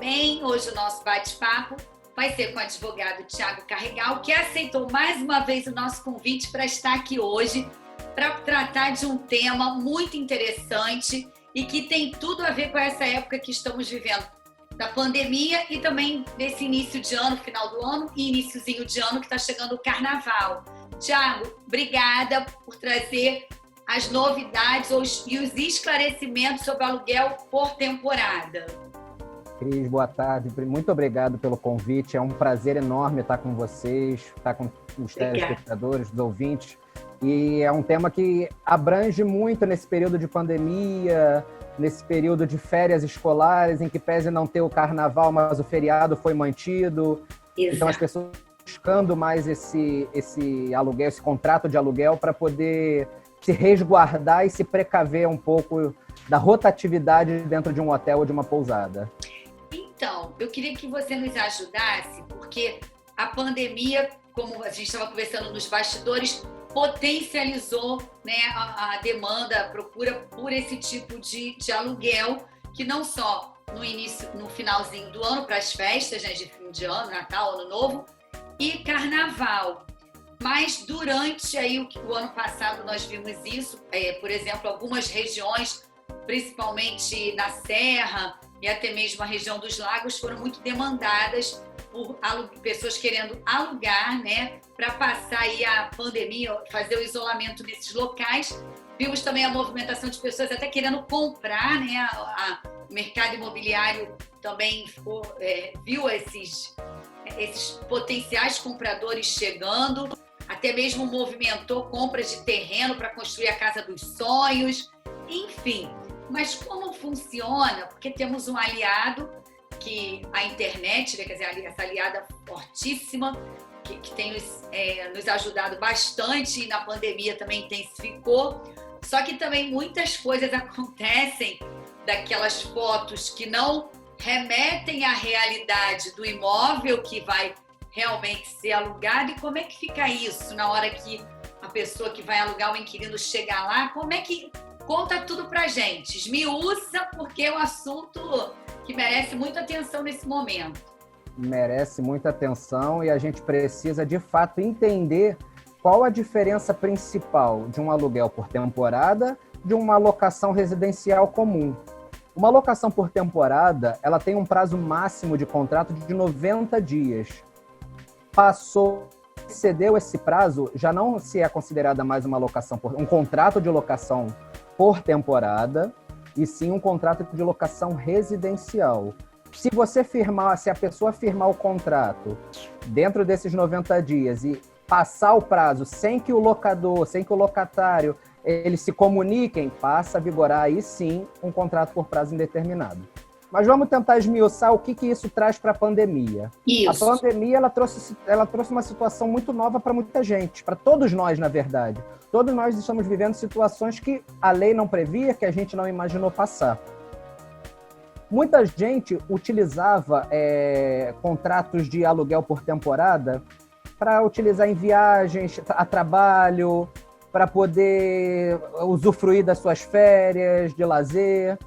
bem? Hoje o nosso bate-papo vai ser com o advogado Thiago Carregal, que aceitou mais uma vez o nosso convite para estar aqui hoje para tratar de um tema muito interessante e que tem tudo a ver com essa época que estamos vivendo, da pandemia e também desse início de ano, final do ano e iniciozinho de ano que está chegando o Carnaval. Thiago, obrigada por trazer as novidades e os esclarecimentos sobre aluguel por temporada. Cris, boa tarde. Muito obrigado pelo convite. É um prazer enorme estar com vocês, estar com os telespectadores, os ouvintes. E é um tema que abrange muito nesse período de pandemia, nesse período de férias escolares, em que pese não ter o carnaval, mas o feriado foi mantido. Exato. Então as pessoas buscando mais esse aluguel, esse contrato de aluguel para poder se resguardar e se precaver um pouco da rotatividade dentro de um hotel ou de uma pousada. Então, eu queria que você nos ajudasse, porque a pandemia, como a gente estava conversando nos bastidores, potencializou, né, a demanda, a procura por esse tipo de aluguel, que não só no início, no finalzinho do ano, para as festas, né, de fim de ano, Natal, Ano Novo, e Carnaval. Mas durante aí o ano passado nós vimos isso, por exemplo, algumas regiões, principalmente na Serra e até mesmo a região dos lagos, foram muito demandadas por pessoas querendo alugar, né, para passar aí a pandemia, fazer o isolamento nesses locais. Vimos também a movimentação de pessoas até querendo comprar, né, o mercado imobiliário também viu esses potenciais compradores chegando, até mesmo movimentou compras de terreno para construir a casa dos sonhos, enfim. Mas como funciona? Porque temos um aliado, que a internet, né, quer dizer, essa aliada fortíssima, que tem nos ajudado bastante e na pandemia também intensificou. Só que também muitas coisas acontecem daquelas fotos que não remetem à realidade do imóvel que vai realmente ser alugado. E como é que fica isso na hora que a pessoa que vai alugar, o inquilino, chegar lá? Como é que... Conta tudo pra gente, esmiuça, porque é um assunto que merece muita atenção nesse momento. Merece muita atenção e a gente precisa, de fato, entender qual a diferença principal de um aluguel por temporada de uma locação residencial comum. Uma locação por temporada, ela tem um prazo máximo de contrato de 90 dias. Excedeu esse prazo, já não se é considerada mais uma locação um contrato de locação por temporada, e sim um contrato de locação residencial. Se a pessoa firmar o contrato dentro desses 90 dias e passar o prazo sem que o locador, sem que o locatário, eles se comuniquem, passa a vigorar aí sim um contrato por prazo indeterminado. Mas vamos tentar esmiuçar o que isso traz para a pandemia. Isso. A pandemia ela trouxe uma situação muito nova para muita gente, para todos nós, na verdade. Todos nós estamos vivendo situações que a lei não previa, que a gente não imaginou passar. Muita gente utilizava contratos de aluguel por temporada para utilizar em viagens, a trabalho, para poder usufruir das suas férias, de lazer.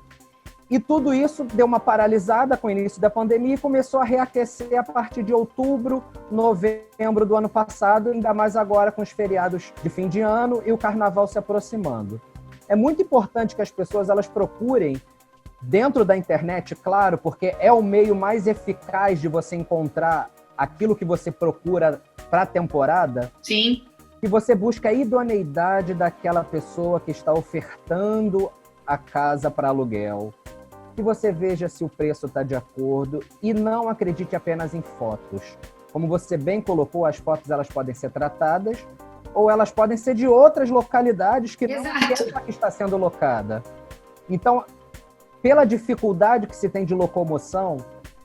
E tudo isso deu uma paralisada com o início da pandemia e começou a reaquecer a partir de outubro, novembro do ano passado, ainda mais agora com os feriados de fim de ano e o carnaval se aproximando. É muito importante que as pessoas elas procurem, dentro da internet, claro, porque é o meio mais eficaz de você encontrar aquilo que você procura para a temporada. Sim. Que você busca a idoneidade daquela pessoa que está ofertando a casa para aluguel. Que você veja se o preço está de acordo e não acredite apenas em fotos. Como você bem colocou, as fotos elas podem ser tratadas ou elas podem ser de outras localidades que não é a que está sendo locada. Então, pela dificuldade que se tem de locomoção,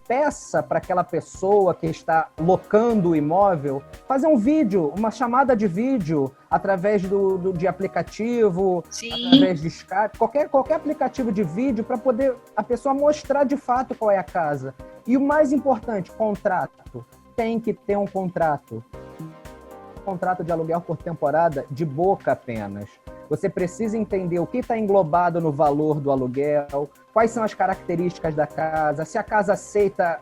peça para aquela pessoa que está locando o imóvel fazer um vídeo, uma chamada de vídeo através de aplicativo, Sim. Através de Skype, qualquer aplicativo de vídeo para poder a pessoa mostrar de fato qual é a casa. E o mais importante, contrato. Tem que ter um contrato. Contrato de aluguel por temporada de boca apenas. você precisa entender o que está englobado no valor do aluguel, quais são as características da casa, se a casa aceita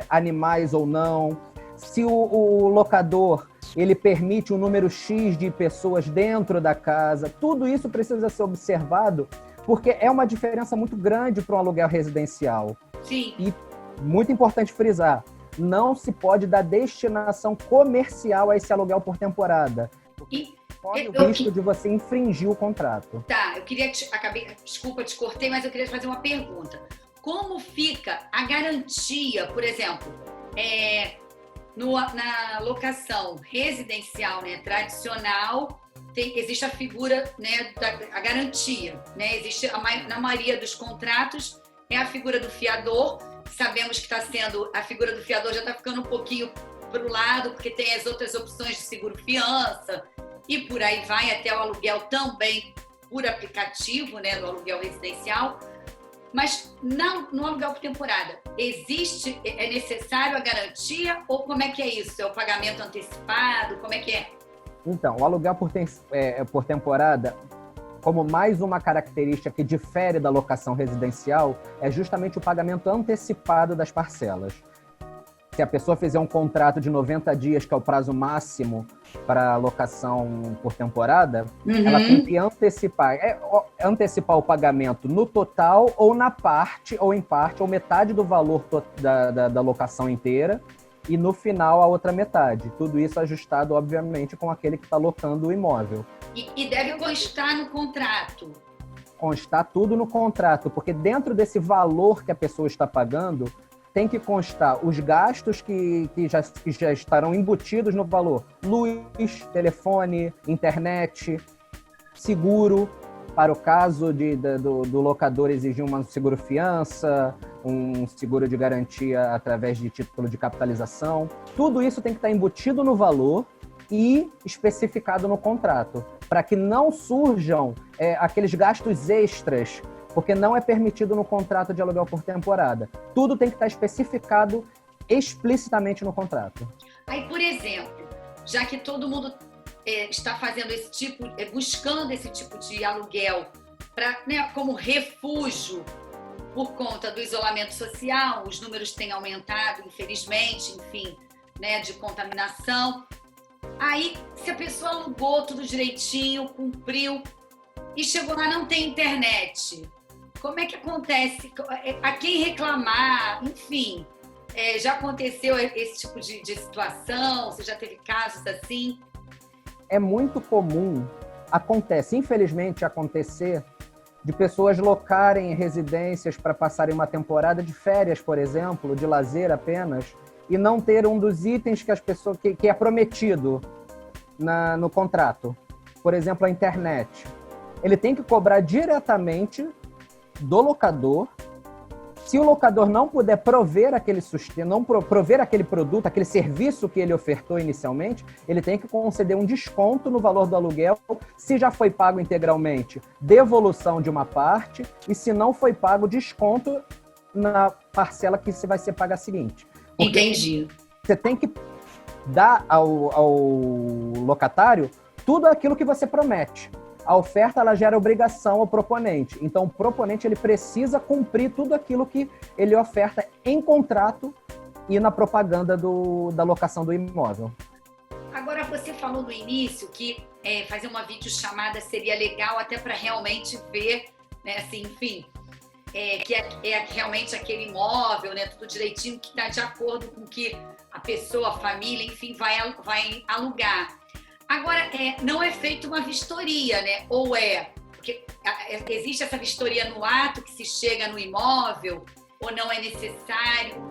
animais ou não, se o locador ele permite um número X de pessoas dentro da casa. Tudo isso precisa ser observado, porque é uma diferença muito grande para um aluguel residencial. Sim. E muito importante frisar, não se pode dar destinação comercial a esse aluguel por temporada. Corre o risco de você infringir o contrato. Tá, eu queria desculpa, te cortei, mas eu queria te fazer uma pergunta. Como fica a garantia, por exemplo, na locação residencial, né, tradicional, existe a figura, né, da garantia, né? Existe na maioria dos contratos é a figura do fiador. Sabemos que a figura do fiador já está ficando um pouquinho para o lado, porque tem as outras opções de seguro-fiança e por aí vai, até o aluguel também por aplicativo, né, no aluguel residencial. Mas no aluguel por temporada, é necessário a garantia ou como é que é isso? É o pagamento antecipado? Como é que é? Então, o aluguel por temporada, como mais uma característica que difere da locação residencial, é justamente o pagamento antecipado das parcelas. Se a pessoa fizer um contrato de 90 dias, que é o prazo máximo para locação por temporada, ela tem que antecipar o pagamento no total ou na parte, ou em parte, ou metade do valor da locação inteira, e no final a outra metade. Tudo isso ajustado, obviamente, com aquele que está locando o imóvel. E deve constar no contrato? Constar tudo no contrato, porque dentro desse valor que a pessoa está pagando, tem que constar os gastos que já estarão embutidos no valor. Luz, telefone, internet, seguro, para o caso do locador exigir uma seguro-fiança, um seguro de garantia através de título de capitalização. Tudo isso tem que estar embutido no valor e especificado no contrato, para que não surjam aqueles gastos extras, porque não é permitido no contrato de aluguel por temporada. Tudo tem que estar especificado explicitamente no contrato. Aí, por exemplo, já que todo mundo está fazendo buscando esse tipo de aluguel como refúgio por conta do isolamento social, os números têm aumentado, infelizmente, enfim, né, de contaminação. Aí, se a pessoa alugou tudo direitinho, cumpriu, e chegou lá não tem internet, como é que acontece? A quem reclamar? Enfim, já aconteceu esse tipo de situação? Você já teve casos assim? É muito comum, infelizmente acontecer, de pessoas locarem residências para passarem uma temporada de férias, por exemplo, de lazer apenas, e não ter um dos itens que é prometido no contrato. Por exemplo, a internet. Ele tem que cobrar diretamente do locador. Se o locador não puder prover aquele sustento, não prover aquele produto, aquele serviço que ele ofertou inicialmente, ele tem que conceder um desconto no valor do aluguel. Se já foi pago integralmente, devolução de uma parte, e se não foi pago, desconto na parcela que vai ser paga a seguinte. Porque entendi. Você tem que dar ao locatário tudo aquilo que você promete. A oferta ela gera obrigação ao proponente. Então, o proponente ele precisa cumprir tudo aquilo que ele oferta em contrato e na propaganda da locação do imóvel. Agora, você falou no início que fazer uma videochamada seria legal até para realmente ver, né, assim, enfim, que é realmente aquele imóvel, né, tudo direitinho, que está de acordo com que a pessoa, a família, enfim, vai alugar. Agora, não é feita uma vistoria, né? Ou porque existe essa vistoria no ato que se chega no imóvel, ou não é necessário?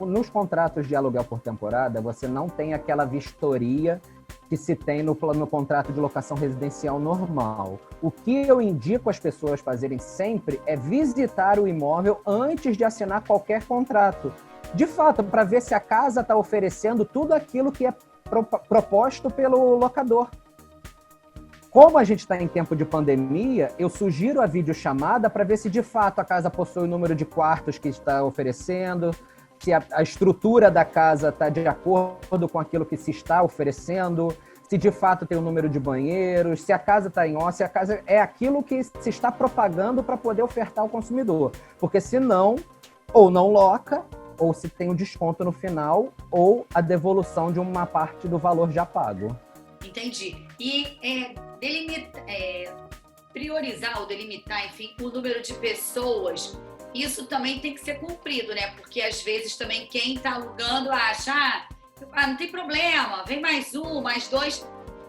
Nos contratos de aluguel por temporada, você não tem aquela vistoria que se tem no contrato de locação residencial normal. O que eu indico as pessoas fazerem sempre é visitar o imóvel antes de assinar qualquer contrato. De fato, para ver se a casa está oferecendo tudo aquilo que é proposto pelo locador. Como a gente está em tempo de pandemia, eu sugiro a videochamada para ver se de fato a casa possui o número de quartos que está oferecendo, se a estrutura da casa está de acordo com aquilo que se está oferecendo, se de fato tem o número de banheiros, se a casa está em ó, se a casa é aquilo que se está propagando para poder ofertar ao consumidor. Porque se não, ou não loca, ou se tem um desconto no final, ou a devolução de uma parte do valor já pago. Entendi. E priorizar ou delimitar, enfim, o número de pessoas, isso também tem que ser cumprido, né? Porque às vezes também quem está alugando acha, não tem problema, vem mais um, mais dois,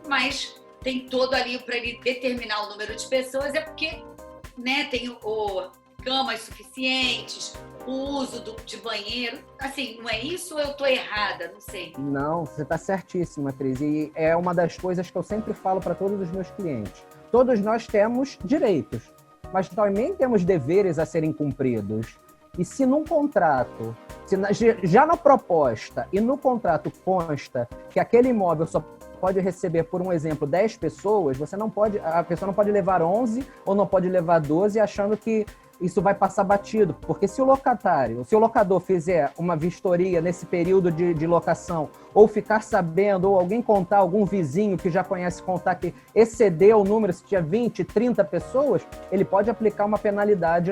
mas tem todo ali para ele determinar o número de pessoas, é porque, né, tem camas suficientes, o uso de banheiro. Assim, não é isso ou eu estou errada? Não sei. Não, você está certíssima, Cris. E é uma das coisas que eu sempre falo para todos os meus clientes. Todos nós temos direitos, mas também temos deveres a serem cumpridos. E se num contrato, já na proposta e no contrato consta que aquele imóvel só pode receber, por um exemplo, 10 pessoas, a pessoa não pode levar 11 ou não pode levar 12 achando que isso vai passar batido, porque se o locador fizer uma vistoria nesse período de locação, ou ficar sabendo, ou alguém contar, algum vizinho que já conhece contar que excedeu o número, se tinha 20, 30 pessoas, ele pode aplicar uma penalidade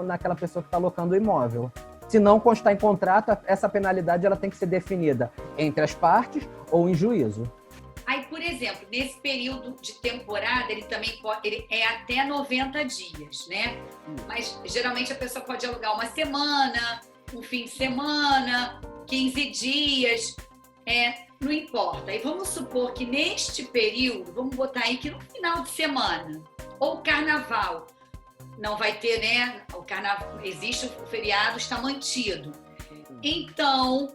naquela pessoa que está locando o imóvel. Se não constar em contrato, essa penalidade ela tem que ser definida entre as partes ou em juízo. Aí, por exemplo, nesse período de temporada, ele é até 90 dias, né? Mas, geralmente, a pessoa pode alugar uma semana, um fim de semana, 15 dias, não importa. E vamos supor que neste período, vamos botar aí que no final de semana, ou carnaval, não vai ter, né? O carnaval, existe o feriado, está mantido. Então,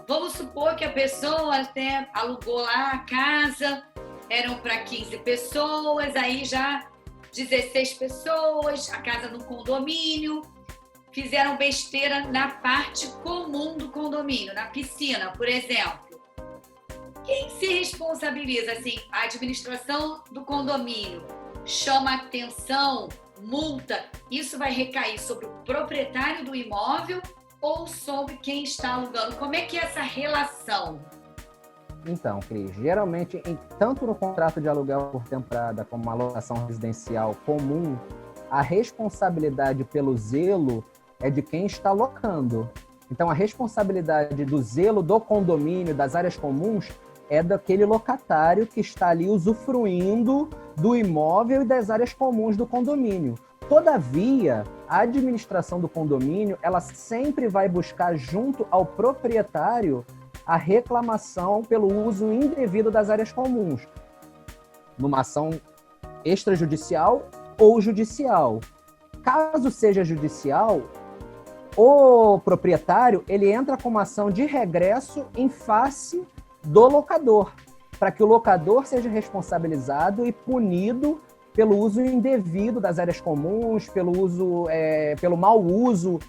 vamos supor que a pessoa até alugou lá a casa, eram para 15 pessoas, aí já 16 pessoas, a casa no condomínio, fizeram besteira na parte comum do condomínio, na piscina, por exemplo. Quem se responsabiliza? Assim, a administração do condomínio chama atenção, multa, isso vai recair sobre o proprietário do imóvel ou sobre quem está alugando? Como é que é essa relação? Então, Cris, geralmente, tanto no contrato de aluguel por temporada como uma locação residencial comum, a responsabilidade pelo zelo é de quem está locando. Então, a responsabilidade do zelo do condomínio, das áreas comuns, é daquele locatário que está ali usufruindo do imóvel e das áreas comuns do condomínio. Todavia, a administração do condomínio, ela sempre vai buscar junto ao proprietário a reclamação pelo uso indevido das áreas comuns, numa ação extrajudicial ou judicial. Caso seja judicial, o proprietário ele entra com uma ação de regresso em face do locador, para que o locador seja responsabilizado e punido pelo uso indevido das áreas comuns, pelo mau uso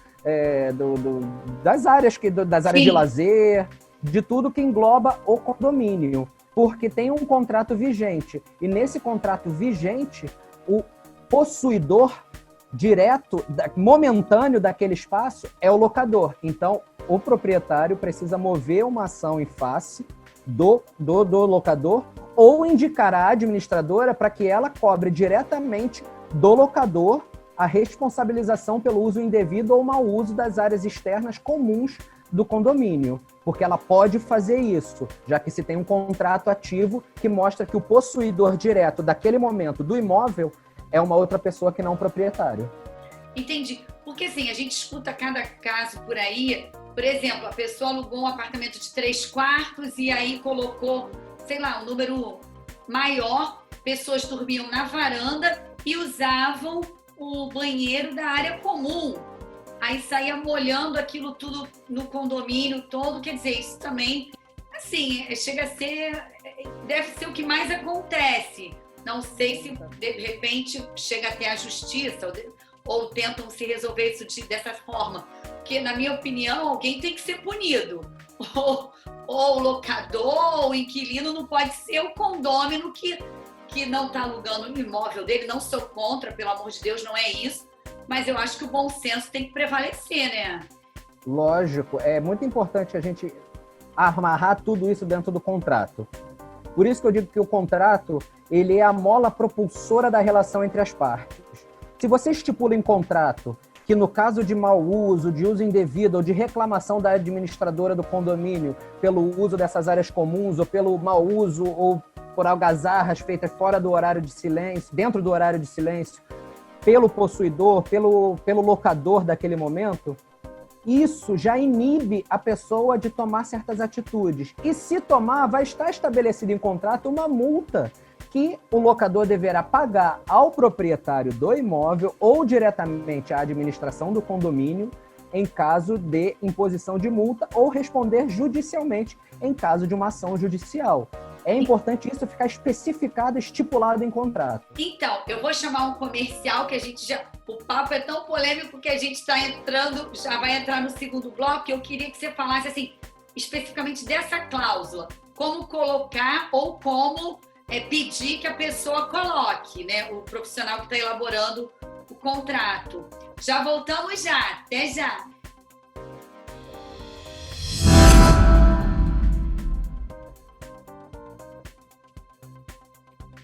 das áreas de lazer, de tudo que engloba o condomínio, porque tem um contrato vigente. E nesse contrato vigente, o possuidor direto, momentâneo daquele espaço é o locador. Então, o proprietário precisa mover uma ação em face do locador ou indicar a administradora para que ela cobre diretamente do locador a responsabilização pelo uso indevido ou mau uso das áreas externas comuns do condomínio, porque ela pode fazer isso, já que se tem um contrato ativo que mostra que o possuidor direto daquele momento do imóvel é uma outra pessoa que não o proprietário. Entendi. Porque assim, a gente escuta cada caso por aí. Por exemplo, a pessoa alugou um apartamento de 3 quartos e aí colocou, sei lá, um número maior, pessoas dormiam na varanda e usavam o banheiro da área comum. Aí saía molhando aquilo tudo no condomínio todo. Quer dizer, isso também, assim, chega a ser, deve ser o que mais acontece. Não sei se, de repente, chega até a justiça ou tentam se resolver isso dessa forma. Porque, na minha opinião, alguém tem que ser punido. Ou o locador, ou o inquilino, não pode ser o condômino que não está alugando o imóvel dele. Não sou contra, pelo amor de Deus, não é isso. Mas eu acho que o bom senso tem que prevalecer, né? Lógico, é muito importante a gente amarrar tudo isso dentro do contrato. Por isso que eu digo que o contrato, ele é a mola propulsora da relação entre as partes. Se você estipula em contrato que no caso de mau uso, de uso indevido ou de reclamação da administradora do condomínio pelo uso dessas áreas comuns ou pelo mau uso ou por algazarras feitas fora do horário de silêncio, dentro do horário de silêncio, pelo possuidor, pelo locador daquele momento, isso já inibe a pessoa de tomar certas atitudes. E se tomar, vai estar estabelecido em contrato uma multa que o locador deverá pagar ao proprietário do imóvel ou diretamente à administração do condomínio em caso de imposição de multa ou responder judicialmente em caso de uma ação judicial. É importante isso ficar especificado, estipulado em contrato. Então, eu vou chamar um comercial que a gente já... O papo é tão polêmico que a gente está entrando, já vai entrar no segundo bloco. Eu queria que você falasse, assim, especificamente dessa cláusula. Como colocar ou como pedir que a pessoa coloque, né? O profissional que está elaborando o contrato. Já voltamos já. Até já.